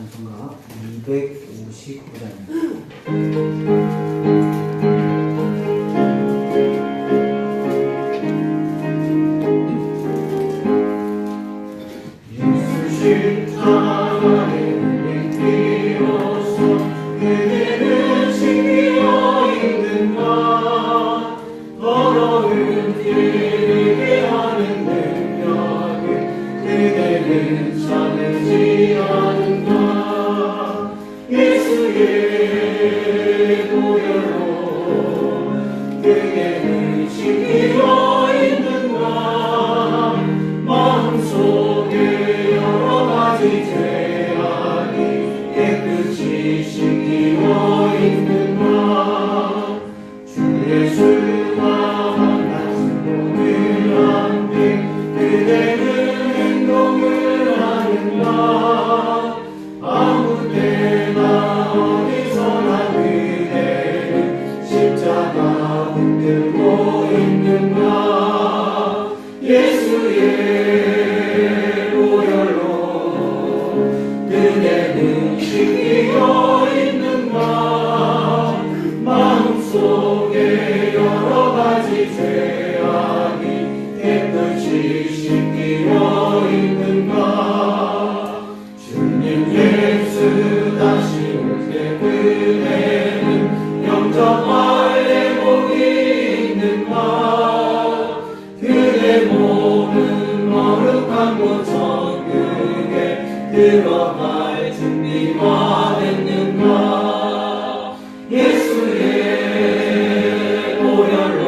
찬송가 259장입니다. 들어갈 준비가 됐는가. 예수의 보혈로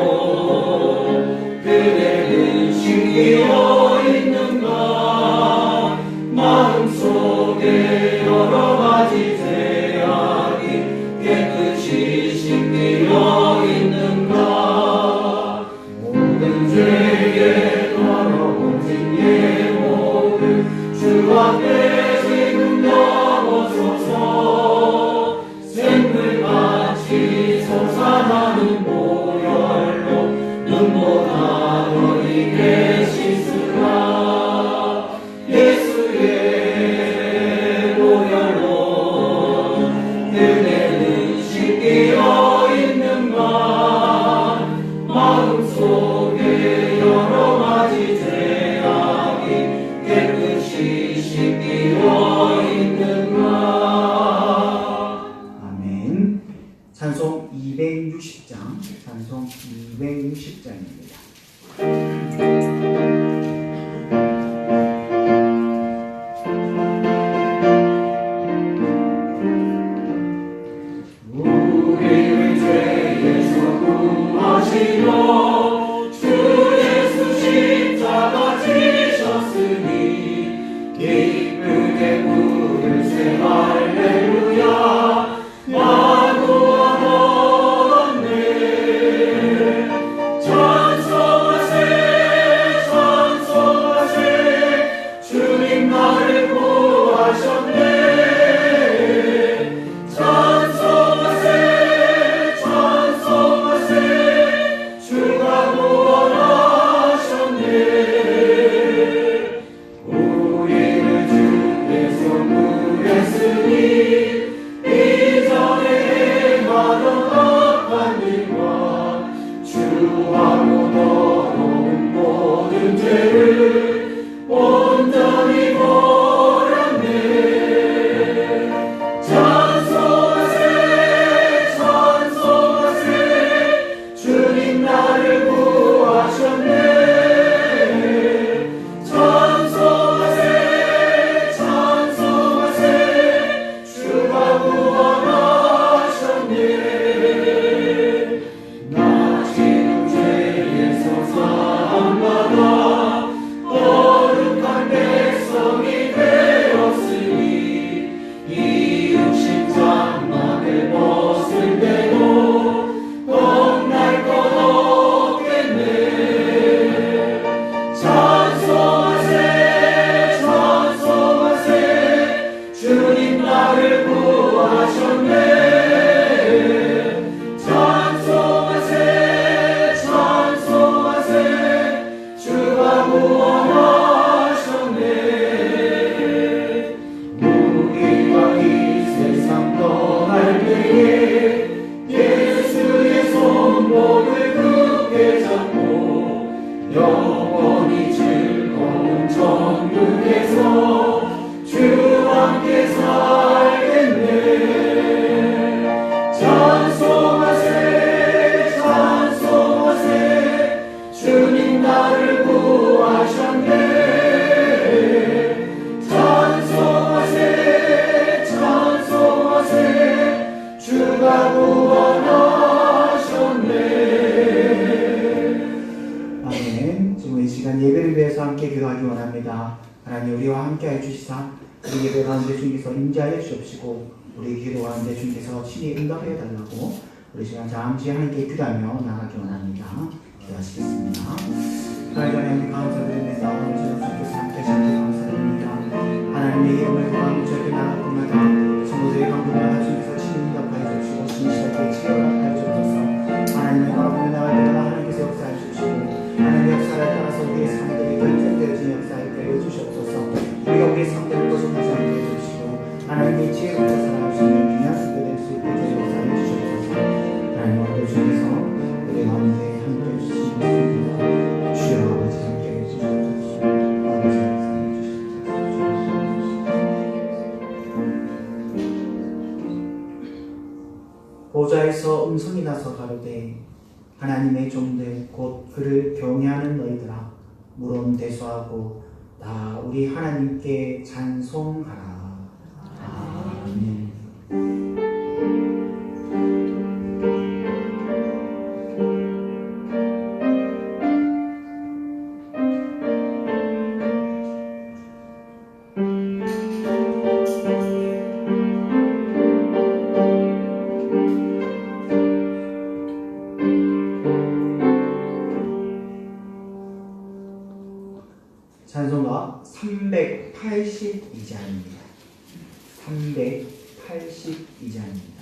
그대는 씻기어 있는가. 마음속에 여러가지 죄악이 깨끗이 씻기어 있는가. 모든 죄에 더러워진 예 모든 주 앞에 솟아나는 보혈로 눈보다 너희에게 씻으라. 예수의 보혈로 그대는 씻기어 있는가. 마음속에 여러가지 죄악이 깨끗이 씻기어 있는가. 아멘. 찬송 260장, 찬송 260장입니다. 우리를 죄에서 구하시려 주 예수 십자가 지셨으니 기쁘게 부르세 할렐루야. 우리를 주께서 구했으니 가운데 주님께서 임재하여 주옵시고 우리 기도 가운데 주님께서 친히 응답해 달라고 우리 시간 잠시 함께 기도하며 나가기 원합니다. 기도하시겠습니다. 하나님 감사드립니다. 오늘 저녁 주님께서 함께 하시니 감사드립니다. 하나님의 이름을 구하며 저에게 나갈 때마다 성도들의 간구마다 주님께서 친히 응답하여 주시고 진실하게 치료하여 주옵소서. 하나님의 가운데 나갈 때마다 하나님께서 역사해 주시고 하나님의 역사에 따라서 우리의 삶들이 결정되어진 역사에 끌려 주시옵소서. 우리가 우리의 삶들을 벗어나지 않게 해주시고 하나님의 지혜롭게 살아가시는 귀한 수도 될 수 있게 역사해 주시옵소서. 하나님 오늘 주님께서 우리 가운데 함께 해주시옵소서. 주여 아버지 함께 해주시옵소서. 아버지 역사해 주시옵소서. 보좌에서 음성이 나서 가로되 하나님의 종들 곧 그를 경외하는 너희들아 물론 대수하고 다 우리 하나님께 찬송하라. 아멘. 찬송가 382장입니다. 382장입니다.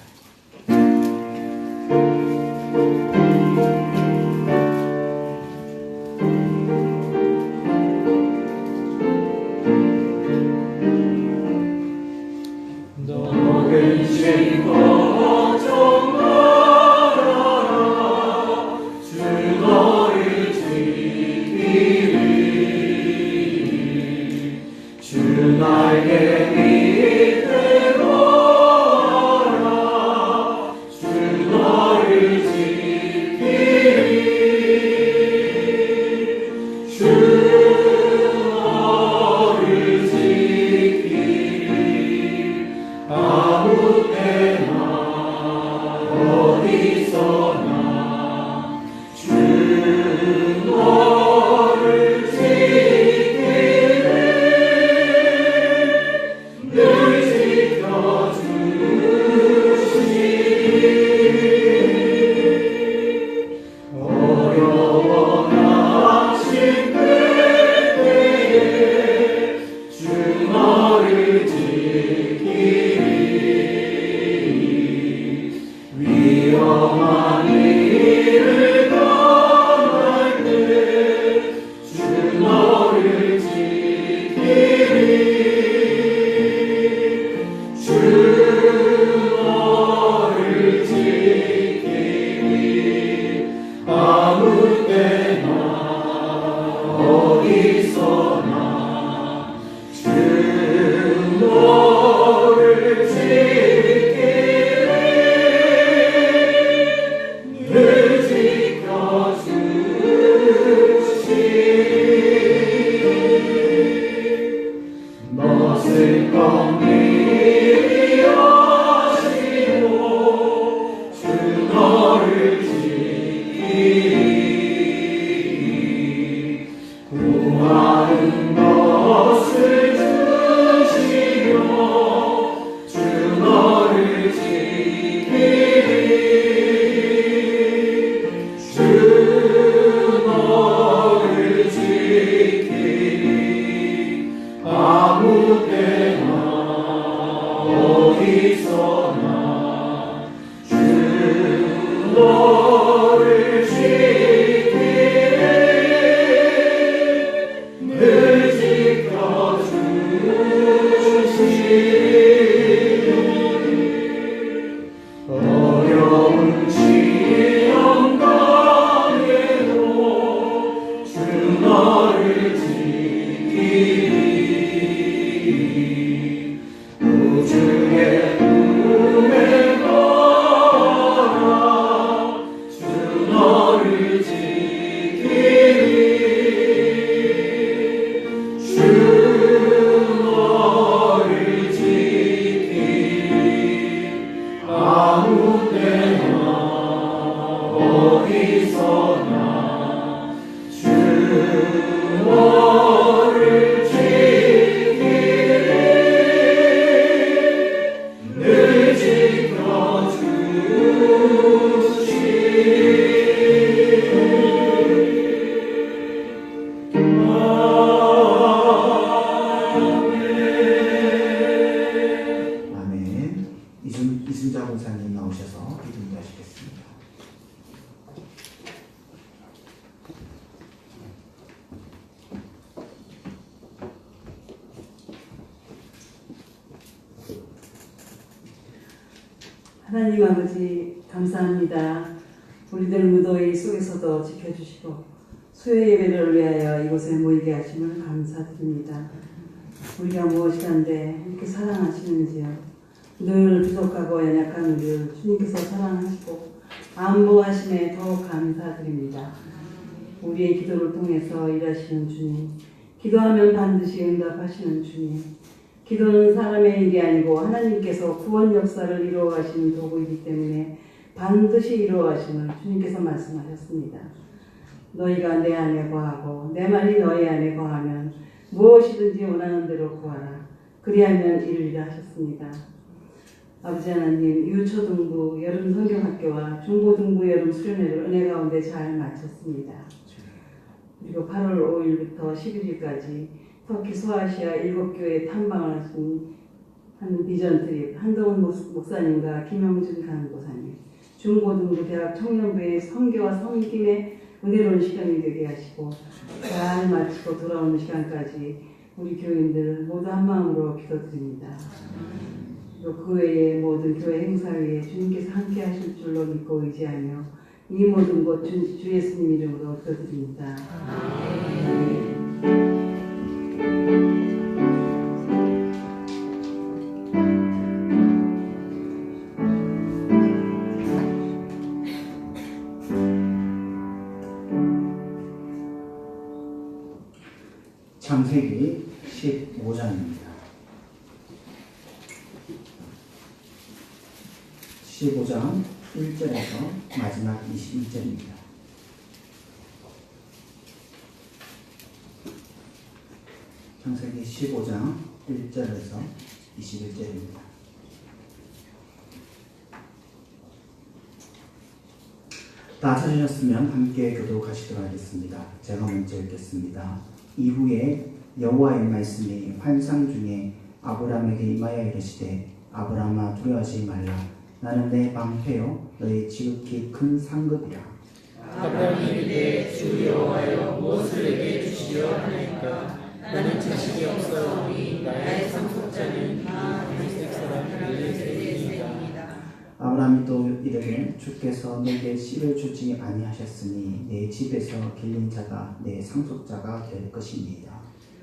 너는 신과 정하라 주 너를 지키리 주 나에게 이대로 하라 주 너를 지키리 주 너를 지키리 아무 때나 어디서나 주 너를 지키리 늘 지켜주시리 어려워 낙심될 때에 주 너를 지키리 위험한 일을 당할 때 주 너를 지키리 주 너를 지키리 아무 때나 어디서나 주 너를 지키리 늘 지켜주시리 멋을 검일이 하시고 주 너를 지키리 구하는 것을 주시며 주 너를 지키리 주 너를 지키리 아무 때나 어디서나 주 너를 지키리 늘 지켜주시리 어려운 시험 가운데도 주 너를 지키리 우주의 꿈에 하나님 아버지 감사합니다. 우리들 무더위 속에서도 지켜주시고 수요 예배를 위하여 이곳에 모이게 하심을 감사드립니다. 우리가 무엇이간데 이렇게 사랑하시는지요. 늘 부족하고 연약한 우리를 주님께서 사랑하시고 안보하심에 더욱 감사드립니다. 우리의 기도를 통해서 일하시는 주님, 기도하면 반드시 응답하시는 주님, 기도는 사람의 일이 아니고 하나님께서 구원 역사를 이루어 가시는 도구이기 때문에 반드시 이루어 가심을 주님께서 말씀하셨습니다. 너희가 내 안에 거하고 내 말이 너희 안에 거하면 무엇이든지 원하는 대로 구하라. 그리하면 이루리라 하셨습니다. 아버지 하나님, 유초등부 여름 성경학교와 중고등부 여름 수련회를 은혜 가운데 잘 마쳤습니다. 그리고 8월 5일부터 11일까지 터키 소아시아 7교회 탐방을 하는 비전 트립 한동훈 목사님과 김영준 간호사님, 중고등부 대학 청년부의 성교와 섬김의 은혜로운 시간이 되게 하시고 잘 마치고 돌아오는 시간까지 우리 교인들 모두 한 마음으로 기도드립니다. 또 그 외의 모든 교회 행사 위에 주님께서 함께 하실 줄로 믿고 의지하며 이 모든 것 주 예수님 이름으로 기도드립니다. 창세기 15장입니다. 15장 1절에서 마지막 21절입니다. 창세기 15장 1절에서 21절입니다. 다 찾으셨으면 함께 교독하시도록 하겠습니다. 제가 먼저 읽겠습니다. 이후에 여호와의 말씀이 환상 중에 아브라함에게 임하여 이르시되 아브라함아 두려워하지 말라. 나는 내 방패요 너희 지극히 큰 상급이라. 아브라함이 이르되 주 여호와여 무엇을 내게 주시려 하나이까. 나는 자식이 없사오니 나의 상속자는 다 블레셋 사람 엘리에셀이니이다. 아브라함이 또 이르되 주께서 내게 씨를 주지 아니하셨으니 내 집에서 길린 자가 내 상속자가 될 것입니다.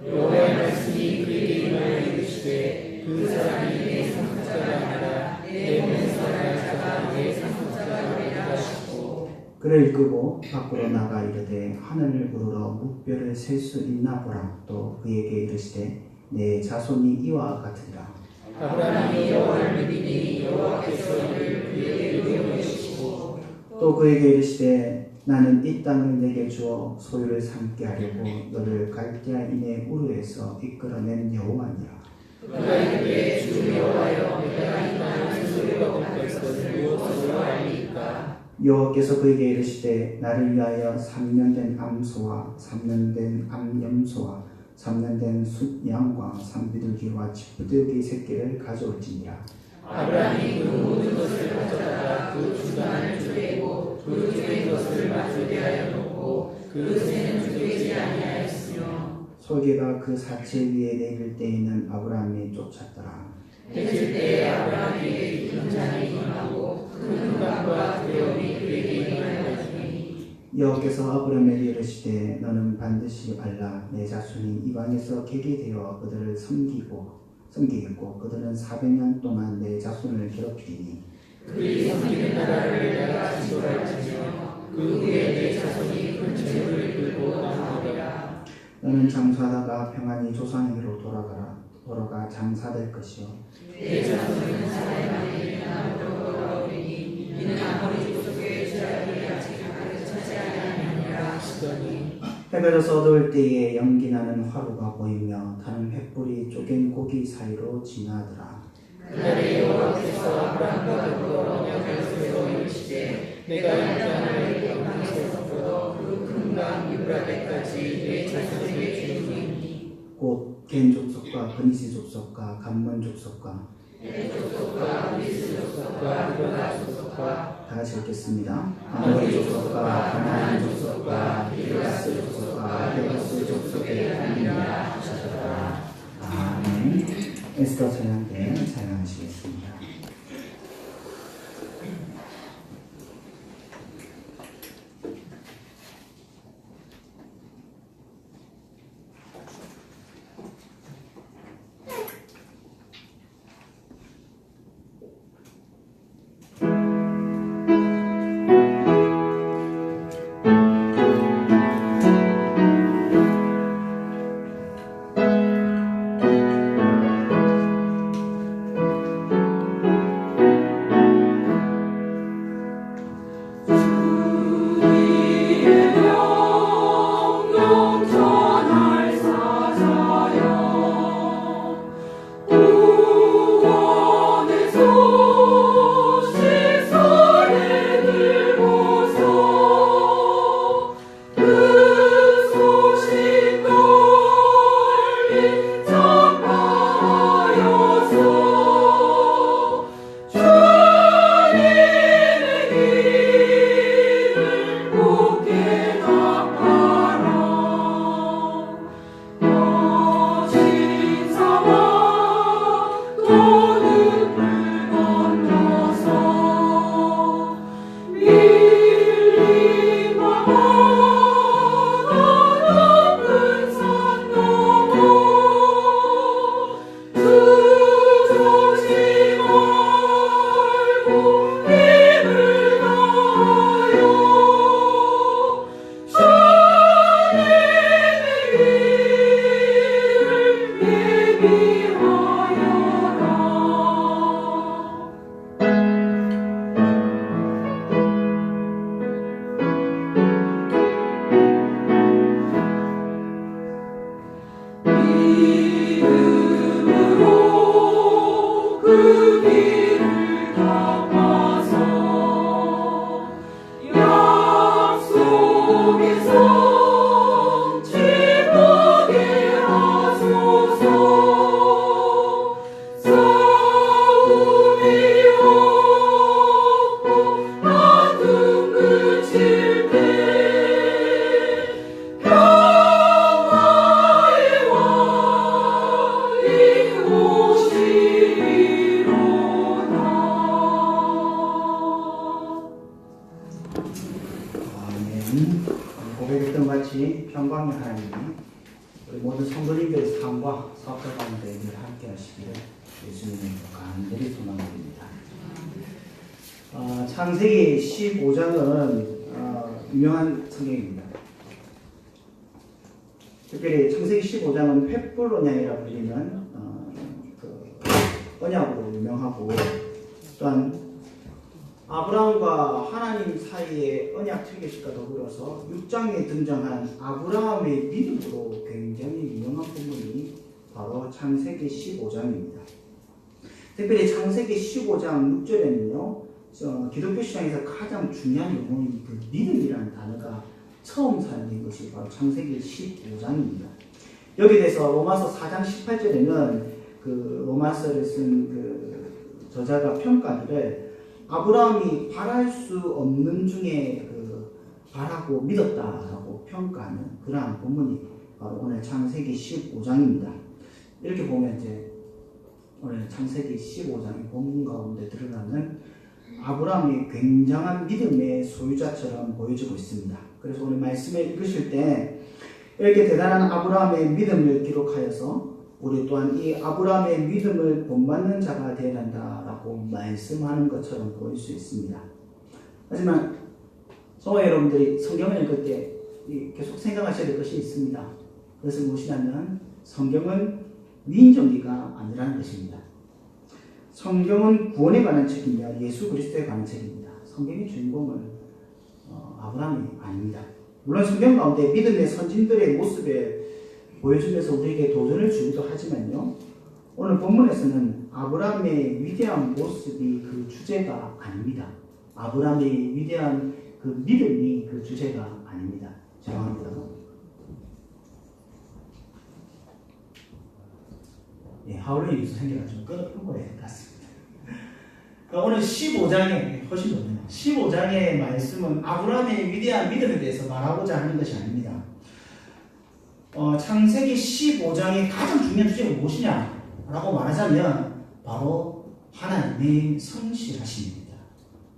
여호와의 말씀이 그에게 임하여 이르시되 그 사람이 내 상속자가 아니라 내 몸에서 날 자가 내 상속자가 되리라 하시고 그를 이끄고 밖으로 나가 이르되 하늘을 우러러 묵별을 셀 수 있나 보라. 또 그에게 이르시되 내 자손이 이와 같으리라. 아브라함이 여호와를 믿으니 여호와께서 이를 그에게 이루어주시고 또 그에게 이르시되 나는 이 땅을 내게 주어 소유를 삼게 하려고 너를 갈대아인의 우르에서 이끌어낸 여호와니라. 그가 이르되 주 여호와여 내가 이 땅을 소유하고 갈 것을 무엇으로 알리까. 여호와께서 그에게 이르시되 나를 위하여 3년 된 암소와 3년 된 암염소와 3년 된 숫양과 산비둘기와 쥐부들기 새끼를 가져올지니라. 아브라함이 그 모든 것을 가져다가 그 주간을 쪼개고 그 쪼갠 것을 맞추게 하여 놓고 그 새는 쪼개지 아니하였으며 솔개가 그 사체 위에 내릴 때에는 아브라함이 쫓았더라. 해질 때에 아브라함에게 긴장이 임하고 큰 감과 두려움이 그에게 임하였으니 여호와께서 아브라함에게 이르시되 너는 반드시 알라. 내 자손이 이방에서 객이 되어 그들을 섬기겠고 그들은 400년 동안 내 자손을 괴롭히리니 그들이 섬기는 나라를 내가 지도할지며 그 후에 내 자손이 큰 재물을 들고 나오리라. 너는 장사하다가 평안히 조상에게로 돌아가 장사될 것이요 내 자손은 사나이 만에 나무로 돌아오리니 이는 아무리 족속의 죄악이 아직 가득 차지 아니하니라 하시더니 해가 져서 어두울 때에 연기나는 화루가 보이며 타는 횃불이 쪼갠 고기 사이로 지나더라. 그날에 여호와께서 아브라함과 더불어 언약을 이르시되 내가 이 땅을 영광에서부터 그 큰 강 유브라데까지 내 자손에게 주리니 곧 겐 족속과 그니시 족속과 감몬 족속과 내 족속과 그리스 족속과 유다 족속과 다 같이 읽겠습니다. 아모리 족속과 가나안 족속과 히르가스 족속과 헤가스 족속의 하나님이라 하셨더라. 아멘. 에스더 찬양 때 찬양하시겠습니다. 삶과 사업자 가운데 늘 함께 하시기를 예수님의 간절히 소망드립니다. 창세기 15장은 유명한 성경입니다. 특별히 창세기 15장은 횃불 언약이라 불리는 언약으로 유명하고, 또한 아브라함과 하나님 사이의 언약 체계식과 더불어서 6장에 등장한 아브라함의 믿음으로 굉장히 유명한 부분이 바로 창세기 15장입니다. 특별히 창세기 15장 6절에는요, 기독교 시장에서 가장 중요한 용어인 그 믿음이라는 단어가 처음 사용된 것이 바로 창세기 15장입니다. 여기에 대해서 로마서 4장 18절에는 그 로마서를 쓴 그 저자가 평가를 아브라함이 바랄 수 없는 중에 바라고 믿었다라고 평가하는 그러한 본문이 바로 오늘 창세기 15장입니다. 이렇게 보면 이제 오늘 창세기 15장의 본문 가운데 드러나는 아브라함이 굉장한 믿음의 소유자처럼 보여지고 있습니다. 그래서 오늘 말씀을 읽으실 때 이렇게 대단한 아브라함의 믿음을 기록하여서 우리 또한 이 아브라함의 믿음을 본받는 자가 되어야 한다라고 말씀하는 것처럼 보일 수 있습니다. 하지만 성도 여러분들이 성경을 읽을 때 계속 생각하셔야 될 것이 있습니다. 그것은 무엇이냐면 성경은 위인전기가 아니라는 것입니다. 성경은 구원에 관한 책이며 예수 그리스도에 관한 책입니다. 성경의 주인공은 아브라함이 아닙니다. 물론 성경 가운데 믿음의 선진들의 모습을 보여주면서 우리에게 도전을 주기도 하지만요, 오늘 본문에서는 아브라함의 위대한 모습이 그 주제가 아닙니다. 아브라함의 위대한 그 믿음이 그 주제가 아닙니다. 죄송합니다. 하울의 유수 생겨가 좀 끊은 것 같습니다. 오늘 15장에 훨씬 높네요. 15장의 말씀은 아브라함의 위대한 믿음에 대해서 말하고자 하는 것이 아닙니다. 창세기 15장의 가장 중요한 주제가 무엇이냐라고 말하자면 바로 하나님의 성실하심입니다.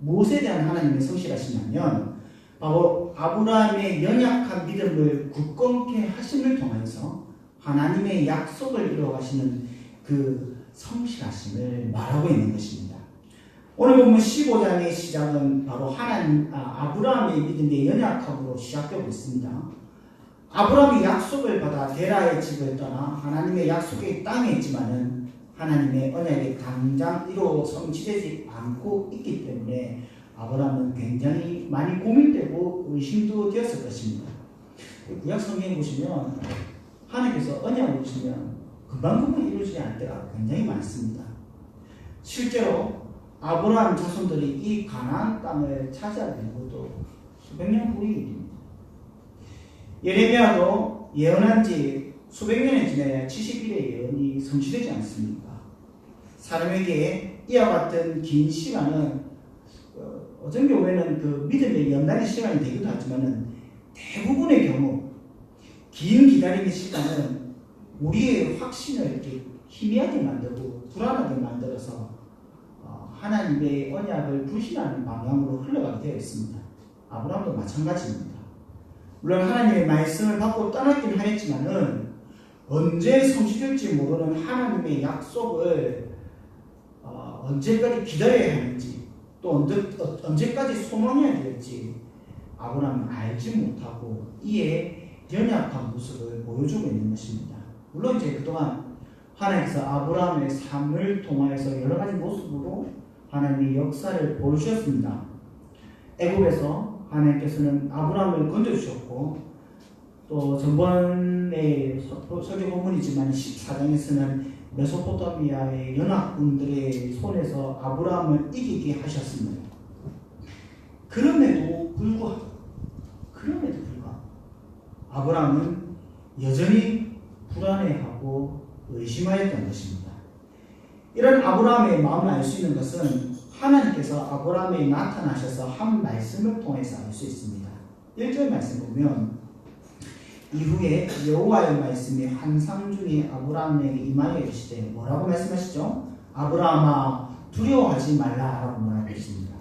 무엇에 대한 하나님의 성실하심이냐면 바로 아브라함의 연약한 믿음을 굳건케 하심을 통해서 하나님의 약속을 이루어가시는 그 성실하심을 말하고 있는 것입니다. 오늘 보면 15장의 시작은 바로 아브라함의 믿음의 연약함으로 시작되고 있습니다. 아브라함이 약속을 받아 데라의 집을 떠나 하나님의 약속의 땅에 있지만은 하나님의 언약이 당장 이루어 성취되지 않고 있기 때문에 아브라함은 굉장히 많이 고민되고 의심도 되었을 것입니다. 구약 성경에 보시면 하나님께서 언약을 주시면 금방금방 이루어지지 않을 때가 굉장히 많습니다. 실제로 아브라함 자손들이 이 가나안 땅을 차지하게 된 것도 수백 년 후의 일입니다. 예레미야도 예언한 지 수백 년이 지나야 70일의 예언이 성취되지 않습니까? 사람에게 이와 같은 긴 시간은 어떤 경우에는 그 믿음의 연단의 시간이 되기도 하지만은 대부분의 경우 긴 기다림의 시간은 우리의 확신을 이렇게 희미하게 만들고 불안하게 만들어서 하나님의 언약을 불신하는 방향으로 흘러가게 되어 있습니다. 아브라함도 마찬가지입니다. 물론 하나님의 말씀을 받고 떠났긴 하였지만은 언제 성취될지 모르는 하나님의 약속을 언제까지 기다려야 하는지 또 언제까지 소망해야 될지 아브라함은 알지 못하고 이에 연약한 모습을 보여주고 있는 것입니다. 물론 이제 그동안 하나님께서 아브라함의 삶을 통하여서 여러 가지 모습으로 하나님의 역사를 보여주셨습니다. 애굽에서 하나님께서는 아브라함을 건져주셨고, 또 전번에 설교 본문이지만 14장에서는 메소포타미아의 연합군들의 손에서 아브라함을 이기게 하셨습니다. 그럼에도 불구하고 아브라함은 여전히 불안해하고 의심하였던 것입니다. 이런 아브라함의 마음을 알 수 있는 것은 하나님께서 아브라함에 나타나셔서 한 말씀을 통해서 알 수 있습니다. 1절 말씀 보면 이후에 여호와의 말씀이 환상 중에 아브라함에게 임하여 이르시되 뭐라고 말씀하시죠? 아브라함아 두려워하지 말라라고 말하고 있습니다.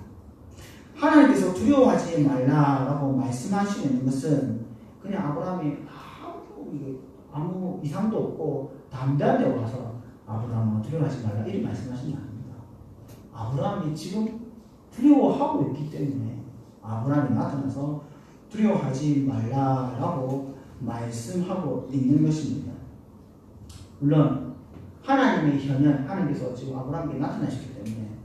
하나님께서 두려워하지 말라라고 말씀하시는 것은 그냥 아브라함이 아무 이상도 없고 담대한 데 와서 아브라함아 두려워하지 말라 이렇게 말씀하신 게 아닙니다. 아브라함이 지금 두려워하고 있기 때문에 아브라함이 나타나서 두려워하지 말라라고 말씀하고 있는 것입니다. 물론 하나님의 현현, 하나님께서 지금 아브라함에게 나타나셨기 때문에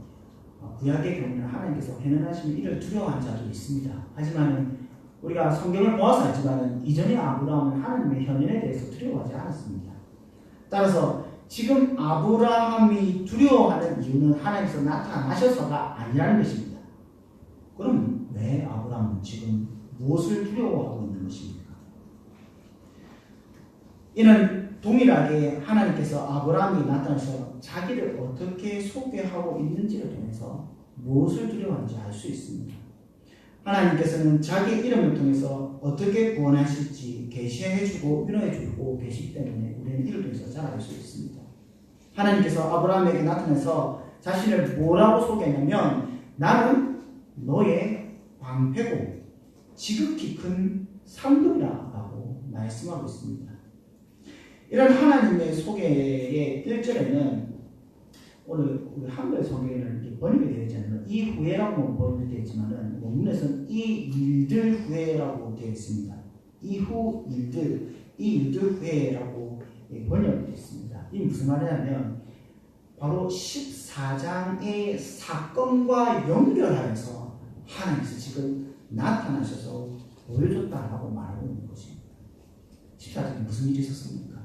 구약의 경우는 하나님께서 현현하시면 이를 두려워하는 자도 있습니다. 하지만 우리가 성경을 모아서 알지만 이전에 아브라함은 하나님의 현현에 대해서 두려워하지 않았습니다. 따라서 지금 아브라함이 두려워하는 이유는 하나님께서 나타나셔서가 아니라는 것입니다. 그럼 왜 아브라함은 지금 무엇을 두려워하고 있는 것입니까? 이는 동일하게 하나님께서 아브라함이 나타나서 자기를 어떻게 소개하고 있는지를 통해서 무엇을 두려워하는지 알 수 있습니다. 하나님께서는 자기 이름을 통해서 어떻게 구원하실지 계시해주고 위로해주고 계시기 때문에 우리는 이를 통해서 잘 알 수 있습니다. 하나님께서 아브라함에게 나타나서 자신을 뭐라고 소개했냐면 나는 너의 방패고 지극히 큰 상급이라고 말씀하고 있습니다. 이런 하나님의 소개의 1절에는 오늘 우리 한글 성경에는 번역이 되어 있지 않아요. 이후에라고 번역되어 있지만 원문에서는 이 일들 후에라고 되어 있습니다. 이후 일들, 이 일들 후에라고 번역되어 있습니다. 이 무슨 말이냐면 바로 14장의 사건과 연결하여서 하나님께서 지금 나타나셔서 보여줬다라고 말하고 있는 것입니다. 14장에 무슨 일이 있었습니까?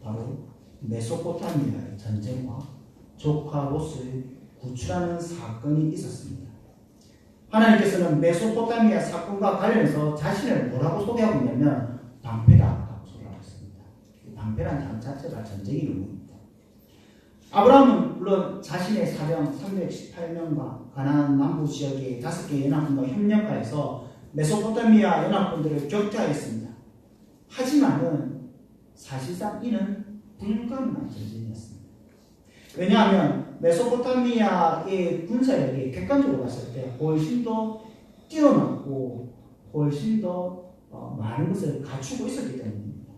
바로 메소포타미아의 전쟁과 조카 롯을 구출하는 사건이 있었습니다. 하나님께서는 메소포타미아 사건과 관련해서 자신을 뭐라고 소개하고 있냐면 방패다라고 소개하고 있습니다. 방패라는 단어 자체가 전쟁의 의미입니다. 아브라함은 물론 자신의 사령 318명과 가나안 남부 지역의 5개의 연합군과 협력하여서 메소포타미아 연합군들을 격퇴하였습니다. 하지만은 사실상 이는 불가능한 전쟁이었습니다. 왜냐하면 메소포타미아의 군사력이 객관적으로 봤을 때 훨씬 더 뛰어났고 훨씬 더 많은 것을 갖추고 있었기 때문입니다.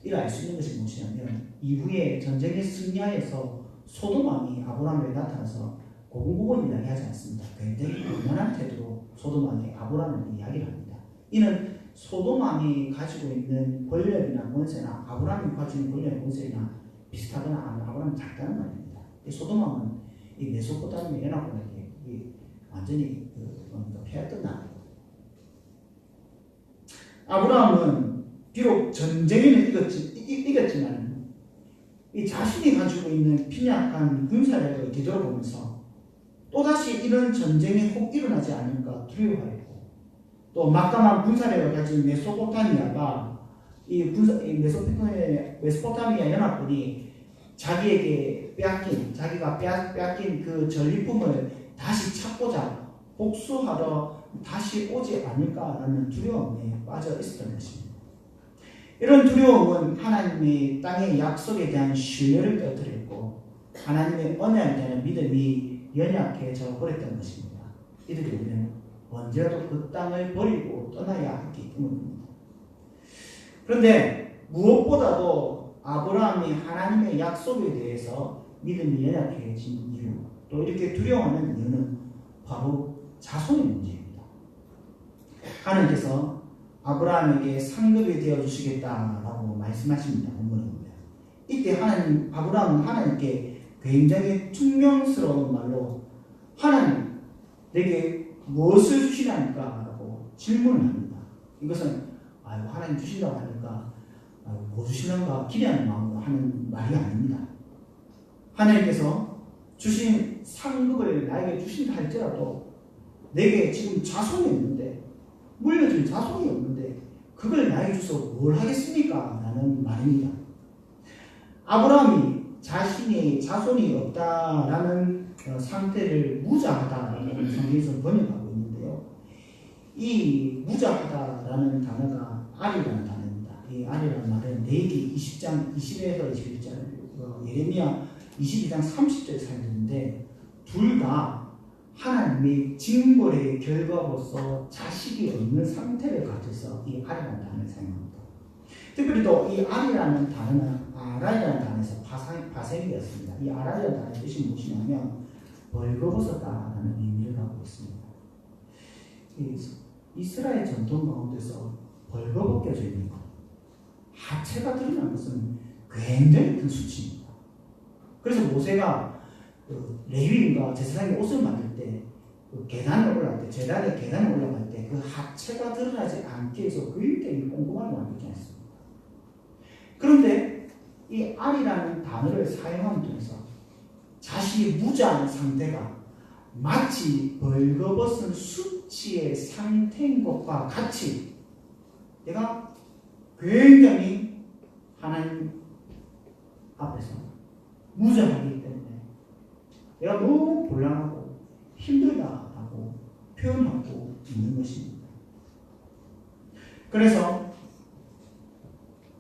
이를 알 수 있는 것이 무엇이냐면 이후에 전쟁에 승리하여서 소돔왕이 아브라함에게 나타나서 고분고분 이야기하지 않습니다. 굉장히 원만한 태도로 소돔왕이 아브라함을 이야기를 합니다. 이는 소돔왕이 가지고 있는 권력이나 권세나 아브라함이 가지고 있는 권력이나 권세나 비슷하거나 아브라함이 작다는 말입니다. 소돔왕은 이 메소포타미아 연합군에게 완전히 패했던 나라예요. 아브라함은 비록 전쟁에는 이겼지만 이 자신이 가지고 있는 빈약한 군사력을 뒤돌아보면서 또다시 이런 전쟁이 혹 일어나지 않을까 두려워하였고 또 막강한 군사력을 가진 메소포타미아가 이 메소포타미아 연합군이 자기가 빼앗긴 그 전리품을 다시 찾고자 복수하러 다시 오지 않을까라는 두려움에 빠져 있었던 것입니다. 이런 두려움은 하나님의 땅의 약속에 대한 신뢰를 떨어뜨렸고 하나님의 언약에 대한 믿음이 연약해져 버렸던 것입니다. 이들이 우리는 언제라도 그 땅을 버리고 떠나야 하기 때문입니다. 그런데 무엇보다도 아브라함이 하나님의 약속에 대해서 믿음이 연약해진 이유, 또 이렇게 두려워하는 이유는 바로 자손의 문제입니다. 하나님께서 아브라함에게 상급이 되어 주시겠다라고 말씀하십니다. 본문에 보면 이때 아브라함은 하나님께 굉장히 퉁명스러운 말로 하나님 내게 무엇을 주시나니까라고 질문을 합니다. 이것은 하나님 주신다고 하니까 뭐 주시는가 기대하는 마음으로 하는 말이 아닙니다. 하나님께서 주신 상급을 나에게 주신다 할지라도 내게 지금 자손이 없는데 물려줄 자손이 없는데 그걸 나에게 줘서 뭘 하겠습니까? 라는 말입니다. 아브라함이 자신의 자손이 없다라는 상태를 무자하다라는 성경에서 번역하고 있는데요. 이 무자하다라는 단어가 아리라는 단어입니다. 이 아리라는 말은 레위기 20장 20에서 21절, 예레미야 22장 30절에 사용되는데 둘 다 하나님의 징벌의 결과로서 자식이 없는 상태를 가져서 이 아리라는 단어를 사용합니다. 특별히 또 이 알이라는 단어는 아랄이라는 단어에서 파생이 되었습니다. 이 아랄이라는 단어의 뜻이 무엇이냐면 벌거벗었다라는 의미를 갖고 있습니다. 이스라엘 전통 가운데서 벌거벗겨져 있는 것, 하체가 드러난 것은 굉장히 큰 수치입니다. 그래서 모세가 레위인과 제사장이 옷을 만들 때 계단에 올라갈 때, 제단의 계단에 올라갈 때 그 하체가 드러나지 않게 해서 굉장히 꼼꼼하게 만들지 않습니다. 그런데 이 알이라는 단어를 사용함을 통해서 자신이 무자한 상태가 마치 벌거벗은 수치의 상태인 것과 같이 내가 굉장히 하나님 앞에서 무자하기 때문에 내가 너무 곤란하고 힘들다라고 표현하고 있는 것입니다. 그래서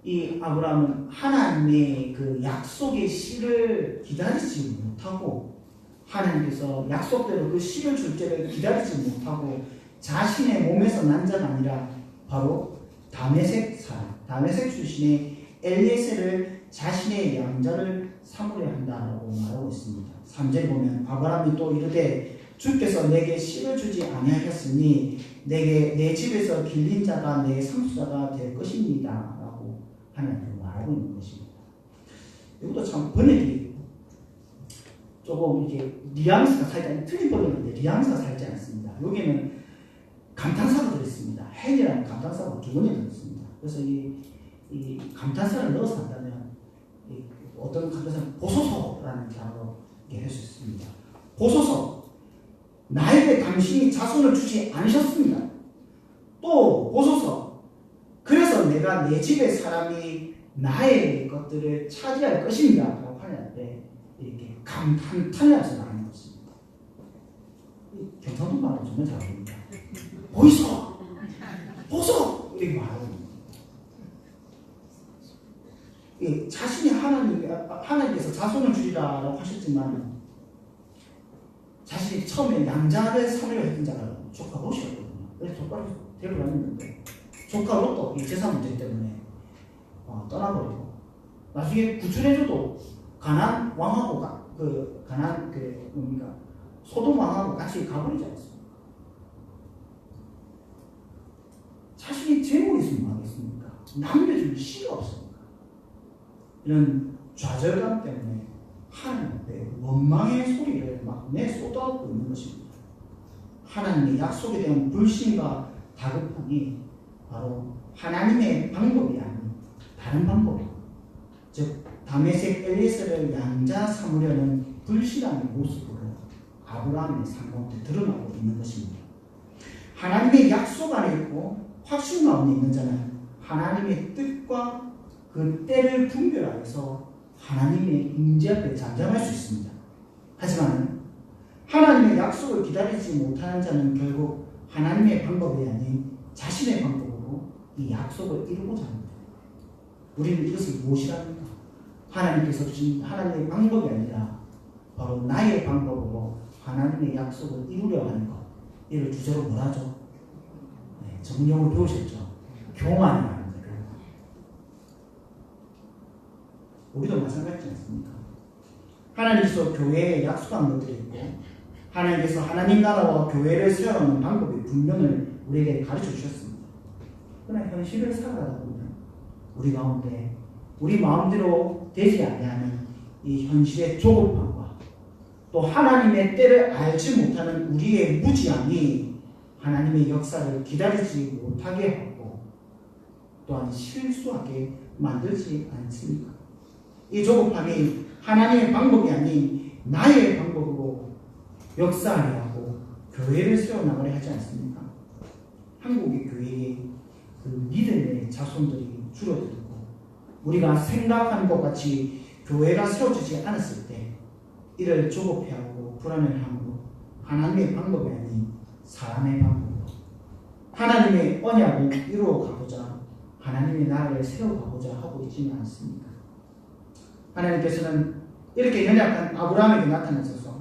이 아브라함은 하나님의 그 약속의 씨를 기다리지 못하고 하나님께서 약속대로 그 씨를 줄 때를 기다리지 못하고 자신의 몸에서 난 자가 아니라 바로 다메섹 사람, 다메섹 출신의 엘리에셀을 자신의 양자를 삼으려 한다라고 말하고 있습니다. 3절에 보면 아브라함이 또 이르되 주께서 내게 씨를 주지 아니하셨으니 내게 내 집에서 길린 자가 내 상수자가 될 것입니다 라고 하나님께 말하고 있는 것입니다. 이것도 참 번역이 조금 이게 뉘앙스가 살짝 틀린 번역인데 뉘앙스가 살지 않습니다. 여기는 감탄사가 들어있습니다. 헨이라는 감탄사가 두 번이 들어있습니다. 그래서 이 감탄사를 넣어서 한다면 어떤 감탄사는 보소서라는 단어로 할 수 있습니다. 보소서, 나에게 당신이 자손을 주지 않으셨습니다. 또 보소서, 그래서 내가 내 집의 사람이 나의 것들을 차지할 것입니다 라고 하는데 이렇게 감탄하면서 말하는 것입니다. 경상도 말은 정말 잘합니다. 보이소! 보소! 이렇게 말하고 있는 거예요. 자신이 하나님께서 자손을 주리라고 하셨지만 자신이 처음에 양자를 삼으려 했던 자가 조카 롯이었거든요. 그래서 조카를 데리고 다녔는데 조카 롯도 이 재산 문제 때문에 떠나버리고 나중에 구출해줘도 가나안 왕하고 소돔 왕하고 같이 가버리지 않습니까? 자신이 재물이 있으면 뭐하겠습니까? 남겨줄 씨가 없습니까? 이런 좌절감 때문에 하나님 앞에 원망의 소리를 막 내쏟아오고 있는 것입니다. 하나님의 약속에 대한 불신과 다급함이 바로 하나님의 방법이 아닌 다른 방법, 즉 다메섹 엘리에셀을 양자 삼으려는 불신함의 모습으로 아브라함의 삶 가운데 드러나고 있는 것입니다. 하나님의 약속 안에 있고 확신 가운데 있는 자는 하나님의 뜻과 그 때를 분별하여서 하나님의 임재 앞에 잠잠할 수 있습니다. 하지만 하나님의 약속을 기다리지 못하는 자는 결국 하나님의 방법이 아닌 자신의 방법으로 이 약속을 이루고자 합니다. 우리는 이것을 무엇이랍니까? 하나님께서 주신 하나님의 방법이 아니라 바로 나의 방법으로 하나님의 약속을 이루려 하는 것. 이를 주제로 뭐라죠? 정령을 배우셨죠? 교만이라는 거예요. 우리도 마찬가지지 않습니까? 하나님께서 교회에 약속한 것들이 있고 하나님께서 하나님 나라와 교회를 세워놓는 방법의 분명을 우리에게 가르쳐 주셨습니다. 그러나 현실을 살아가다 보면 우리 가운데 우리 마음대로 되지 아니하는 이 현실의 조급함과 또 하나님의 때를 알지 못하는 우리의 무지함이 하나님의 역사를 기다리지 못하게 하고 또한 실수하게 만들지 않습니까? 이 조급함이 하나님의 방법이 아닌 나의 방법으로 역사하려 하고 교회를 세워나가려 하지 않습니까? 한국의 교회의 그 믿음의 자손들이 줄어들고 우리가 생각하는 것 같이 교회가 세워지지 않았을 때 이를 조급해하고 불안해하고 하나님의 방법이 아닌 사람의 방법으로 하나님의 언약을 이루어 가고자 하나님의 나라를 세워가고자 하고 있지는 않습니까? 하나님께서는 이렇게 연약한 아브라함에게 나타나셔서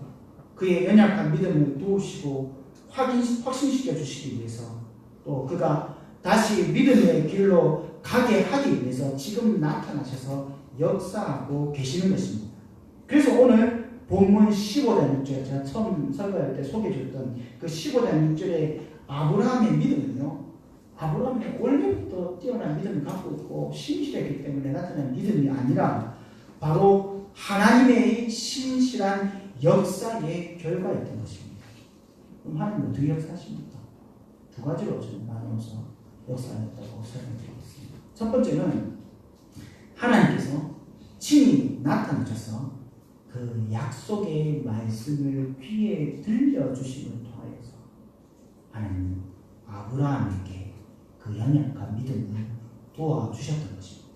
그의 연약한 믿음을 도우시고 확신시켜 주시기 위해서 또 그가 다시 믿음의 길로 가게 하기 위해서 지금 나타나셔서 역사하고 계시는 것입니다. 그래서 오늘 본문 15장 6절, 제가 처음 설교할 때 소개해줬던 그 15장 6절의 아브라함의 믿음은요, 아브라함이 원래부터 뛰어난 믿음을 갖고 있고 신실했기 때문에 나타난 믿음이 아니라 바로 하나님의 신실한 역사의 결과였던 것입니다. 그럼 하나님은 어떻게 역사하십니까? 두 가지로 좀 나누어서 역사하였다고 설명드리겠습니다. 첫 번째는 하나님께서 친히 나타나셔서 그 약속의 말씀을 귀에 들려주심을 통하여서 하나님은 아브라함에게 그 연약한 믿음을 도와주셨던 것입니다.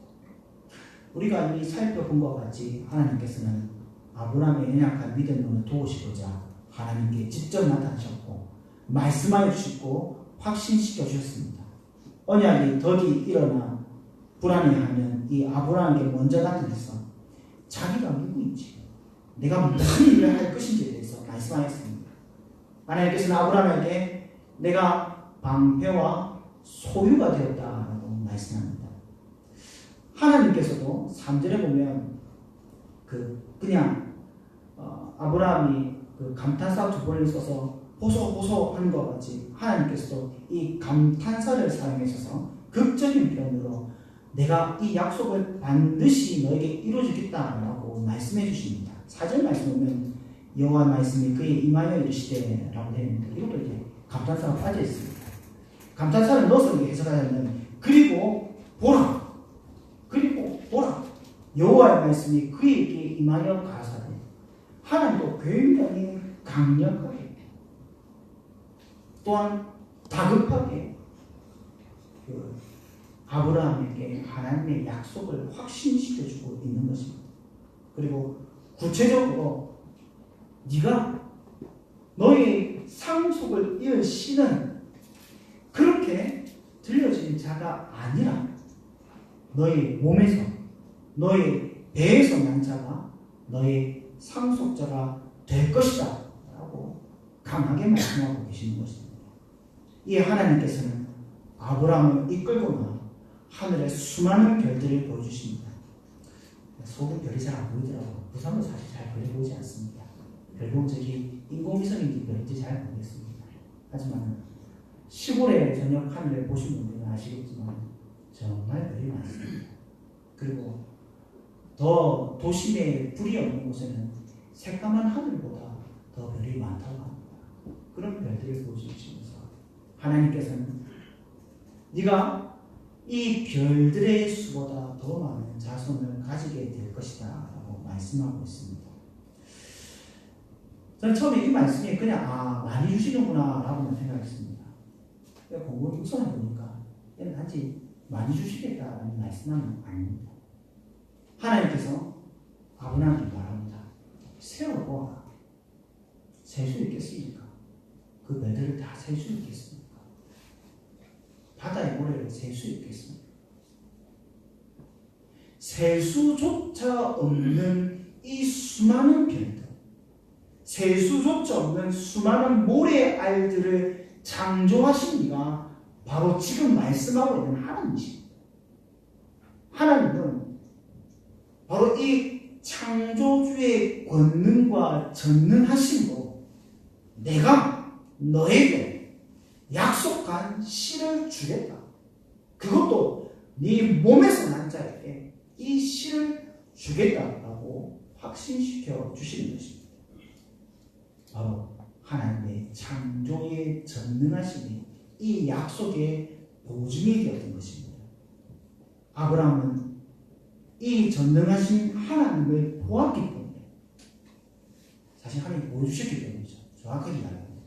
우리가 이미 살펴본 것과 같이 하나님께서는 아브라함의 연약한 믿음을 도우시고자 하나님께 직접 나타나셨고 말씀하여 주시고 확신시켜 주셨습니다. 언약이 더디 일어나 불안해하는 이 아브라함에게 먼저 나타나서 자기가 누구인지, 내가 무슨 일을 할 것인지에 대해서 말씀하였습니다. 하나님께서는 아브라함에게 내가 방패와 소유가 되었다라고 말씀합니다. 하나님께서도 3절에 보면 그냥 아브라함이 그 감탄사 두 번을 써서 호소 하는 것 같이 하나님께서도 이 감탄사를 사용하셔서 극적인 표현으로 내가 이 약속을 반드시 너에게 이루어주겠다라고 말씀해 주십니다. 4절 말씀 보면 여호와 말씀이 그에 임하여 이르시되 라고 되어 있는데 이것도 이제 감탄사가 빠져 있습니다. 감탄사를 넣어서 해석하자면 그리고 보라 여호와의 말씀이 그에게 임하여 가사되, 하나님도 굉장히 강력하게 또한 다급하게 아브라함에게 하나님의 약속을 확신시켜주고 있는 것입니다. 그리고 구체적으로 네가 너의 상속을 이을 씨는 그렇게 들려진 자가 아니라 너의 몸에서, 너의 배에서 난 자가 너의 상속자가 될 것이다 라고 강하게 말씀하고 계시는 것입니다. 이 하나님께서는 아브라함을 이끌고 나와 하늘의 수많은 별들을 보여주십니다. 속은 별이 잘 안 보이더라고요. 부산은 사실 잘 별이 보이지 않습니다. 별본 저기 인공위성인지 별인지 잘 모르겠습니다. 하지만 시골의 저녁 하늘을 보신 분들은 아시겠지만 정말 별이 많습니다. 그리고 더 도심에 불이 없는 곳에는 새까만 하늘보다 더 별이 많다고 합니다. 그런 별들을 보여주시면서 하나님께서는 네가 이 별들의 수보다 더 많은 자손을 가지게 될 것이다 라고 말씀하고 있습니다. 저는 처음에 이 말씀이 그냥 많이 주시는구나 라고만 생각했습니다. 공부를 묵상해 보니까 얘는 단지 많이 주시겠다라는 말씀은 아닙니다. 하나님께서 아브라함에게 말합니다. 세어보아. 셀 수 있겠습니까? 그 별들을 다 셀 수 있겠습니까? 바다의 모래를 셀 수 있겠습니까? 셀 수조차 없는 이 수많은 별들, 셀 수조차 없는 수많은 모래알들을 창조하신 이가 바로 지금 말씀하고 있는 하나님이십니다. 하나님은 바로 이 창조주의 권능과 전능하심으로 내가 너에게 약속한 씨를 주겠다. 그것도 네 몸에서 난 자에게 이 씨를 주겠다라고 확신시켜 주시는 것입니다. 바로 하나님의 창조의 전능하심이 이 약속의 보증이 되었던 것입니다. 아브라함은 이 전능하신 하나님을 보았기 때문에, 사실 하나님이 보여주셨기 때문이죠. 정확하게 말합니다.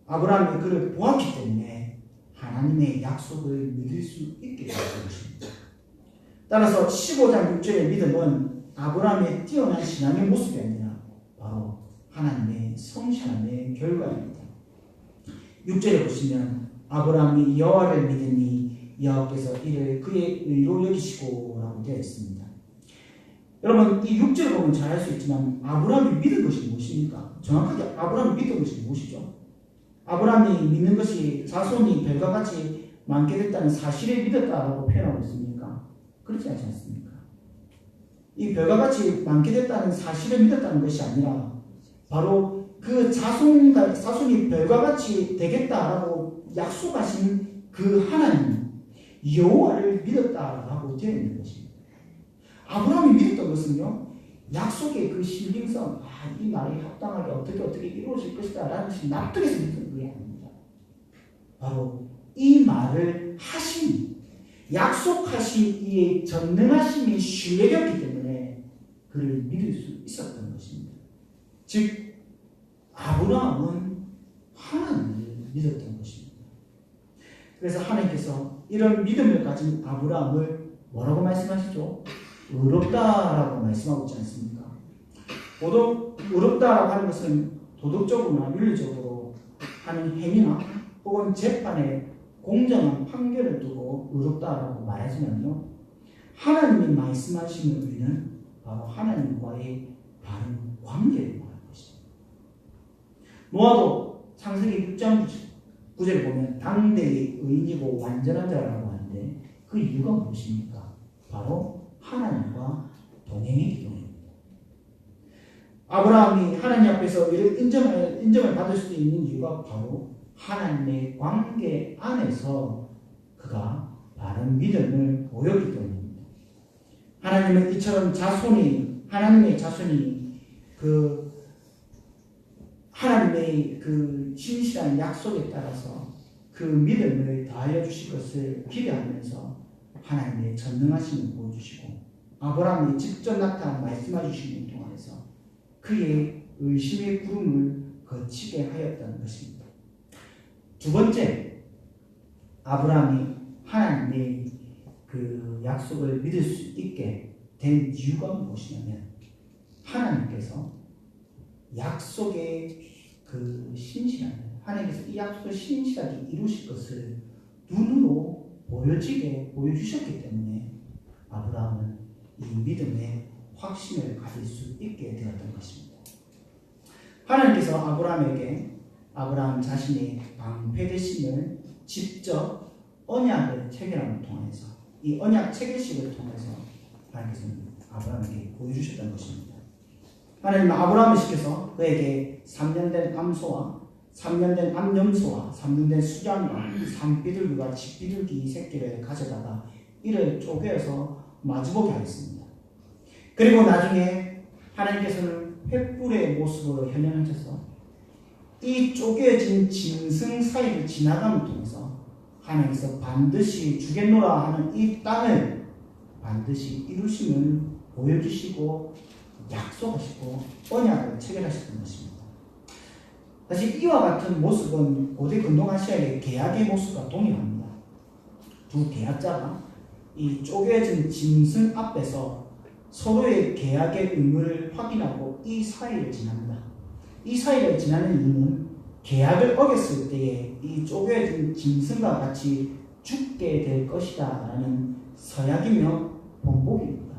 아브라함이 그를 보았기 때문에 하나님의 약속을 믿을 수 있게 되었던 것입니다. 따라서 15장 6절의 믿음은 아브라함의 뛰어난 신앙의 모습이 아니라 바로 하나님의 성실함의 결과입니다. 6절에 보시면 아브라함이 여호와를 믿으니 여호와께서 이를 그의 의로 여기시고 라고 되어 있습니다. 여러분 이 6절을 보면 잘 알 수 있지만 아브라함이 믿은 것이 무엇입니까? 정확하게 아브라함이 믿은 것이 무엇이죠? 아브라함이 믿는 것이 자손이 별과 같이 많게 됐다는 사실을 믿었다라고 표현하고 있습니까? 그렇지 않지 않습니까? 이 별과 같이 많게 됐다는 사실을 믿었다는 것이 아니라 바로 그 자손이 별과 같이 되겠다라고 약속하신 그 하나님 여호와를 믿었다라고 되어 있는 것입니다. 아브라함이 믿었던 것은요, 약속의 그 신빙성, 이 말이 합당하게 어떻게 이루어질 것이다 라는 것이 납득해서 믿는 게 아닙니다. 바로 이 말을 하신, 약속하신 이의 전능하심이 신뢰였기 때문에 그를 믿을 수 있었던 것입니다. 즉 아브라함은 하나님을 믿었던 것입니다. 그래서 하나님께서 이런 믿음을 가진 아브라함을 뭐라고 말씀하시죠? 의롭다라고 말씀하고 있지 않습니까? 의롭다라고 하는 것은 도덕적으로나 윤리적으로 하는 행위나 혹은 재판에 공정한 판결을 두고 의롭다라고 말하지만요, 하나님이 말씀하시는 의는 바로 하나님과의 바른 관계를 말하는 것입니다. 노아도 창세기 6장 9절을 보면 당대의 의인이고 완전한 자라고 하는데 그 이유가 무엇입니까? 바로 하나님과 동행했기 때문입니다. 아브라함이 하나님 앞에서 이를 인정을 받을 수 있는 이유가 바로 하나님의 관계 안에서 그가 바른 믿음을 보였기 때문입니다. 하나님은 이처럼 하나님의 자손이 하나님의 그 신실한 약속에 따라서 그 믿음을 다하여 주실 것을 기대하면서 하나님의 전능하심을 보여주시고 아브라함이 직접 나타나 말씀해 주시는 동안에서 그의 의심의 구름을 거치게 하였다는 것입니다. 두 번째, 아브라함이 하나님의 그 약속을 믿을 수 있게 된 이유가 무엇이냐면 하나님께서 약속의 그 하나님께서 이 약속을 신실하게 이루실 것을 눈으로 보여주셨기 때문에 아브라함은 이 믿음의 확신을 가질 수 있게 되었던 것입니다. 하나님께서 아브라함 자신의 방패되심을 직접 언약을 체결함을 통해서 이 언약 체결식을 통해서 하나님께서는 아브라함에게 보여주셨던 것입니다. 하나님은 아브라함을 시켜서 그에게 3년 된 암소와 3년 된 암염소와 3년 된 수양과 산비둘기와 집비둘기 새끼를 가져다가 이를 쪼개어서 마주보게 하였습니다. 그리고 나중에 하나님께서는 횃불의 모습으로 현현하셔서 이 쪼개진 짐승 사이를 지나감을 통해서 하나님께서 반드시 주겠노라 하는 이 땅을 반드시 이루심을 보여주시고 약속하시고 언약을 체결하셨던 것입니다. 사실 이와 같은 모습은 고대 근동아시아의 계약의 모습과 동일합니다. 두 계약자가 이 쪼개진 짐승 앞에서 서로의 계약의 의무를 확인하고 이 사이를 지납니다. 이 사이를 지나는 이유는 계약을 어겼을 때에 이 쪼개진 짐승과 같이 죽게 될 것이다 라는 서약이며 번복입니다.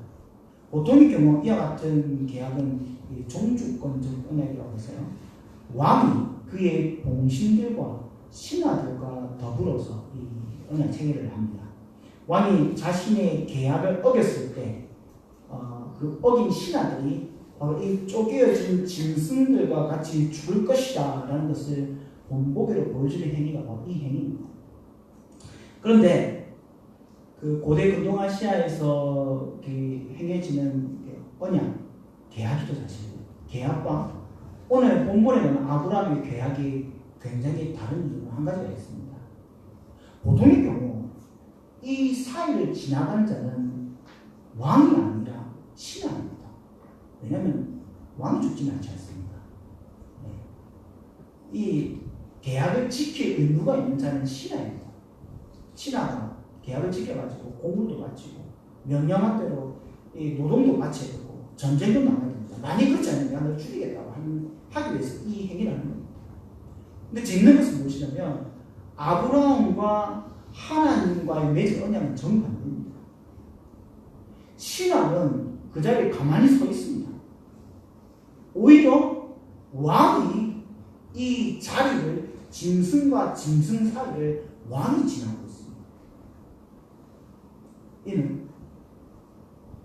보통의 경우 이와 같은 계약은 종주권적 언약이라고 해서요, 왕이 그의 봉신들과 신하들과 더불어서 이 언약 체결을 합니다. 왕이 자신의 계약을 어겼을 때 그 어긴 신하들이 바로 이 쪼개어진 짐승들과 같이 죽을 것이다 라는 것을 본보기로 보여주는 행위가 바로 이 행위입니다. 그런데 그 고대 근동아시아에서 행해지는 언약, 계약이죠. 사실 계약과 오늘 본문에 나오는 아브라함의 계약이 굉장히 다른 이유는 한 가지가 있습니다. 보통의 경우 이 사이를 지나가는 자는 왕이 아니라 신하입니다. 왜냐하면 왕이 죽지는 않지 않습니다. 이 계약을 지킬 의무가 있는 자는 신하입니다. 신하가 계약을 지켜가지고 공물도 바치고 명령한 대로 이 노동도 바쳐야 되고 전쟁도 나가야 됩니다. 만약 그렇지 않으면 내가 널 죽이겠다고 하기 위해서 이 행위를 하는 겁니다. 근데 재밌는 것은 무엇이냐면 아브라함과 하나님과의 맺은 언약은 정반대입니다. 신하는 그 자리에 가만히 서 있습니다. 오히려 왕이 이 자리를 짐승과 짐승 사이를 왕이 지나고 있습니다.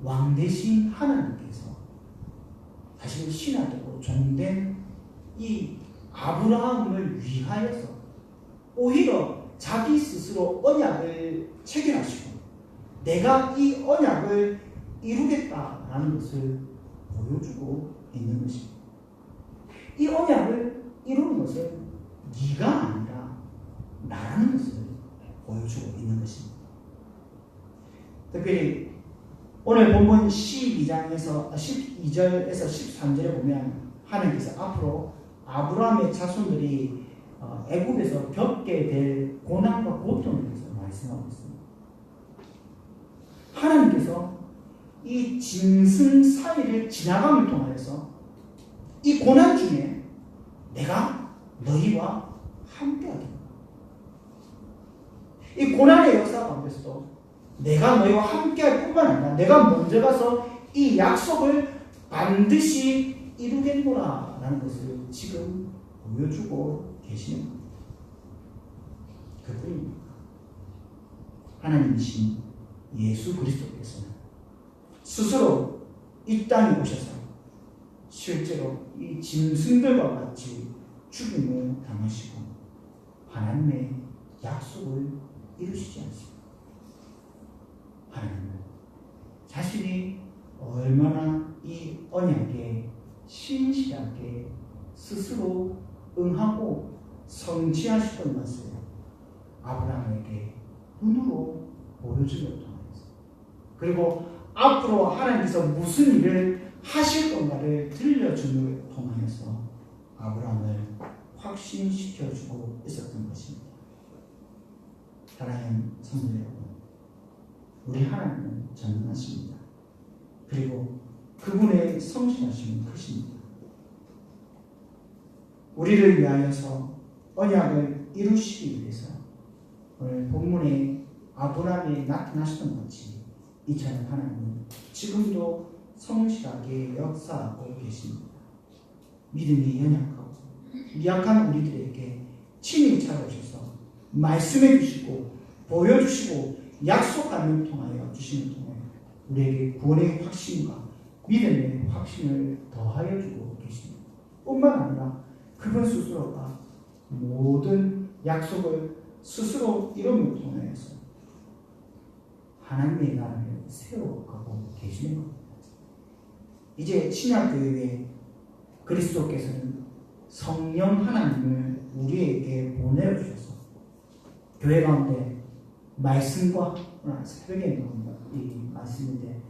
왕 대신 하나님께서 사실 신하되고 종된 이 아브라함을 위하여서 오히려 자기 스스로 언약을 체결하시고 내가 이 언약을 이루겠다라는 것을 보여주고 있는 것입니다. 이 언약을 이루는 것은 네가 아니라 나라는 것을 보여주고 있는 것입니다. 특별히 오늘 본문 12절에서 13절에 보면 하나님께서 앞으로 아브라함의 자손들이 애굽에서 겪게 될 고난과 고통에 대해서 말씀하고 있습니다. 하나님께서 이 짐승 사이를 지나감을 통하여서 이 고난 중에 내가 너희와 함께하겠다. 이 고난의 역사 가운데서도 내가 너희와 함께할 뿐만 아니라 내가 먼저 가서 이 약속을 반드시 이루겠노라 라는 것을 지금 보여주고 계시는 겁니다. 그뿐입니다. 하나님이신 예수 그리스도께서는 스스로 이 땅에 오셔서 실제로 이 짐승들과 같이 죽임을 당하시고 하나님의 약속을 이루시지 않습니다. 하나님은 자신이 얼마나 이 언약에 신실하게 스스로 응하고 성취하시던 것을 아브라함에게 눈으로 보여주려 통하여서 그리고 앞으로 하나님께서 무슨 일을 하실 건가를 들려줌을 통하여서 아브라함을 확신시켜주고 있었던 것입니다. 사랑하는 성도 여러분, 우리 하나님은 전능하십니다. 그리고 그분의 성실하심은 크십니다. 우리를 위하여서 언약을 이루시기 위해서 오늘 본문에 아브라함이 나타나시던 같이 이처럼 하나님은 지금도 성실하게 역사하고 계십니다. 믿음이 연약하고 미약한 우리들에게 친히 찾아오셔서 말씀해 주시고 보여주시고 약속함을 통하여 주시는 통해 우리에게 구원의 확신과 믿음의 확신을 더하여 주고 계십니다. 뿐만 아니라 그분 스스로가 모든 약속을 스스로 이름을 통해서 하나님의 나라를 세워가고 계시는 겁니다. 이제 신약교회에 그리스도께서는 성령 하나님을 우리에게 보내주셔서 교회 가운데 말씀과 새벽에 나온다 이 말씀인데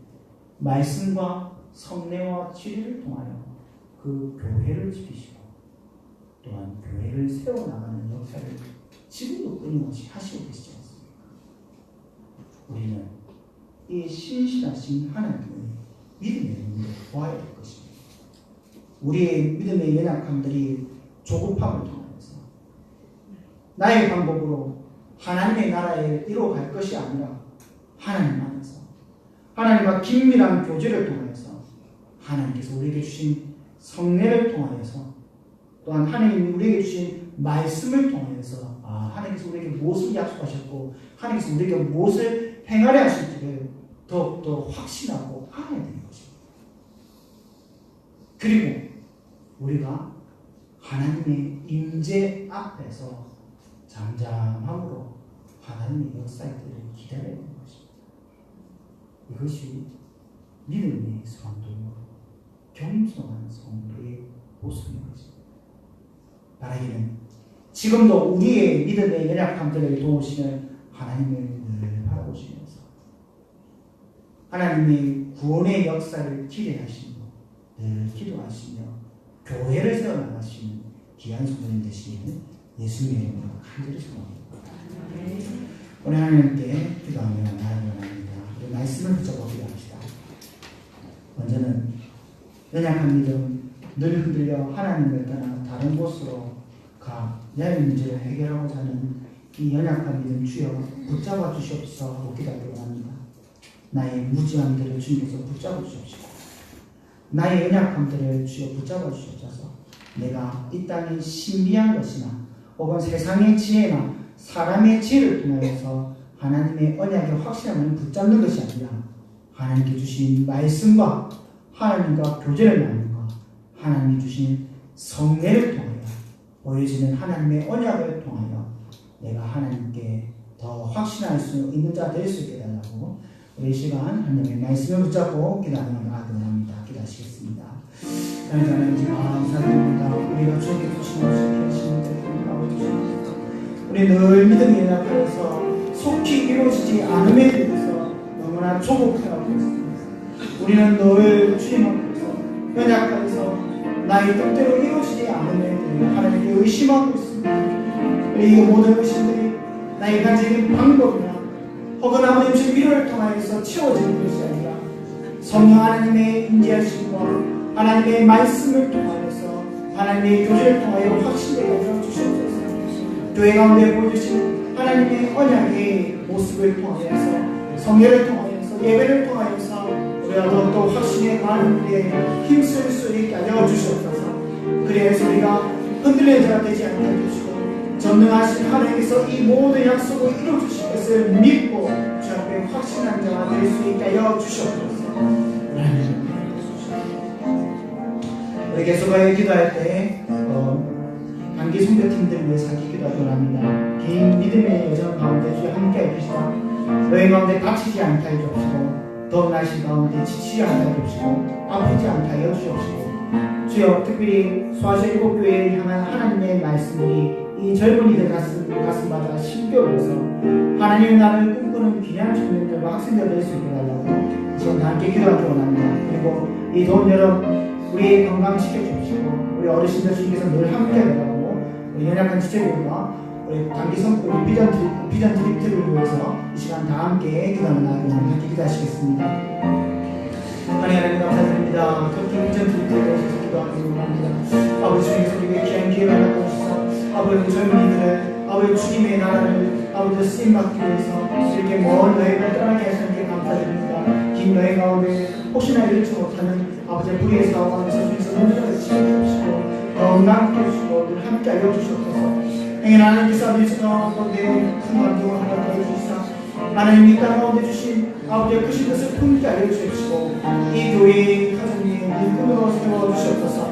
말씀과 성례와 치료를 통하여 그 교회를 지키시고 또한 교회를 세워나가는 역사를 지금도 끊임없이 하시고 계시지 않습니까? 우리는 이 신실하신 하나님의 믿음의 눈으로 보아야 될 것입니다. 우리의 믿음의 연약함들이 조급함을 통해서 나의 방법으로 하나님의 나라에 이루어갈 것이 아니라 하나님 안에서 하나님과 긴밀한 교제를 통해서 하나님께서 우리에게 주신 성례를 통하여서 또한 하나님이 우리에게 주신 말씀을 통해서 하나님께서 우리에게 무엇을 약속하셨고 하나님께서 우리에게 무엇을 행하려 하실지를 더욱더 확신하고 알아야 되는 것입니다. 그리고 우리가 하나님의 임재 앞에서 잠잠함으로 하나님의 역사들을 기다려야 되는 것입니다. 이것이 믿음의 성도, 겸손한 성도의 모습인 것입니다. 바라기는 지금도 우리의 믿음의 연약함들을 도우시는 하나님을 늘 바라보시면서 하나님의 구원의 역사를 기대하시며 늘 기도하시며 교회를 세워나가시는 귀한 성도님 되시기를 예수님의 이름으로 간절히 소원합니다. 오늘 하나님께 기도하며 나아가는 합니다. 우리 말씀을 붙잡고 기도합시다. 먼저는 연약한 믿음 늘 흔들려 하나님을 떠나 다른 곳으로 가 내 문제를 해결하고자 하는 이 연약한 믿음 주여 붙잡아 주시옵소서 하고 기도하기로 합니다. 나의 무지함들을 주님께서 붙잡아 주시옵소서. 나의 연약함들을 주여 붙잡아 주시옵소서. 내가 이 땅의 신비한 것이나 혹은 세상의 지혜나 사람의 지혜를 통하여서 하나님의 언약의 확실함을 붙잡는 것이 아니라 하나님께 주신 말씀과 하나님과 교제를 나누는 것, 하나님이 주신 성례를 통하여 보여지는 하나님의 언약을 통하여 내가 하나님께 더 확신할 수 있는 자 될 수 있게 달라고 우리 시간 하나님의 말씀을 붙잡고 기도하는 원합니다. 기도하시겠습니다. 하나님 감사드립니다. 우리가 주에게 주신 것을 계시는 아버지, 우리 늘 믿음의 연합하여서 속히 이루어지지 않음에 대해서 너무나 조급해하고 있습니다. 우리는 늘 주님 앞에서 연약하여서 나의 뜻대로 이루어지지 않음에 대해 하나님께 의심하고 있습니다. 우리 이 모든 의심들이 나의 가지는 방법이나 혹은 아버지의 위로를 통하여서 채워지는 것이 아니라 성령 하나님의 인지하심과 하나님의 말씀을 통하여서 하나님의 교제를 통하여 확신되게 하여 주시옵소서. 교회 가운데 보여주신 하나님의 언약의 모습을 통하여서 성례를 통하여서 예배를 통하여서 우리가 더욱더 확신에 가는 데에 힘쓸 수 있게 하여 주시옵소서. 그래서 우리가 흔들리는 자가 되지 않게 해주시고 전능하신 하나님께서 이 모든 약속을 이루어주실 것을 믿고 주 앞에 확신한 자가 될 수 있게 하여 주시옵소서. 우리 계속하여 기도할 때 단기 선교팀들을 위해서 기도하기 원합니다. 긴 믿음의 여정 가운데 주여 함께 해주시고 너희 가운데 다치지 않게 해주옵시고 더운 날씨 가운데 지치지 않게 해주옵시고 아프지 않게 하여 주옵시고 주여 특별히 소아시아 7교회를 향한 하나님의 말씀이 이 젊은이들 가슴마다 심겨울려서 하나님의 나라를 꿈꾸는 귀한 청년들과 학생들 될 수 있게 달라고 지금 함께 기도하기 원합니다. 그리고 이 더운 여름 우리의 건강 지켜주시고 우리 어르신들 중에서 늘 함께 하라고 우리 연약한 지체들과 우리 단기 선교 비전 트립들을 위해서 이 시간 다 함께 기도하는 날을 함께 기도하시겠습니다. 하나님 감사드립니다. 특히 비전 트립들에 대해서 기도하기 원합니다. 아버지 주님께서 우리에게 귀한 기회를 허락하셔서 아버지 젊은이들을 아버지 주님의 나라를 아버지 쓰임받기 위해서 이렇게 먼 여행을 떠나게 하시는 감사드립니다. 긴 여행 가운데 혹시나 잃지 못하는 아버지의 불의의 사고와 주님께서 문제를 지켜주시고 건강케 해주시고 늘 함께 알려주시옵소서. 행인 하나님께서 아버지 가운데 큰 감동을 허락하여 주시사 하나님 이 땅 가운데 주신 아버지의 크신 것을 품게 알려주시고 이 교회의 가정의 일꾼으로 세워주시옵소서.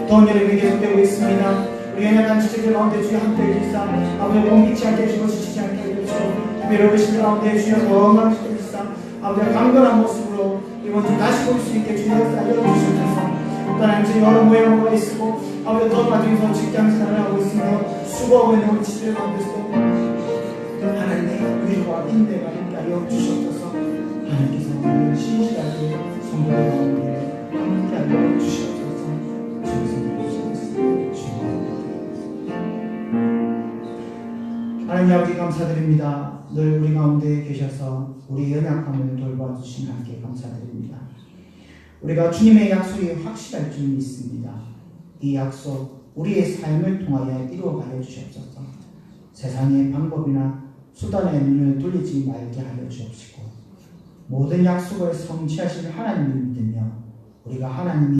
더운 여름이 계속되고 있습니다. 우리 연약한 지체들 가운데 주여 함께 해주시사 아버지 공기치 않게 해주시고 지치지 않게 해주시고 특별히 어르신들 가운데 주여 건강시켜 주시사 아버지의 강건한 모습으로 이번 주 다시 볼 수 있게 주여 알려주시옵소서. 또한 지금 여러 모양으로 있고 아버지 더 나중에서 직장생활을 하고 있으며 수고하고 있는 우리 지체들 가운데서도 하나님의 위로와 인내가 있게 하여 주시옵소서. 하나님께서 신실하게 성도들 가운데 함께 하여 주시옵소서. 하나님 아버지 감사드립니다. 늘 우리 가운데 계셔서 우리 연약함을 돌봐주신 하나님께 감사드립니다. 우리가 주님의 약속이 확실할 줄 믿습니다. 이 약속 우리의 삶을 통하여 이루어가여 주시옵소서. 세상의 방법이나 수단의 눈을 돌리지 말게 하여 주옵시고 모든 약속을 성취하실 하나님을 믿으며 우리가 하나님이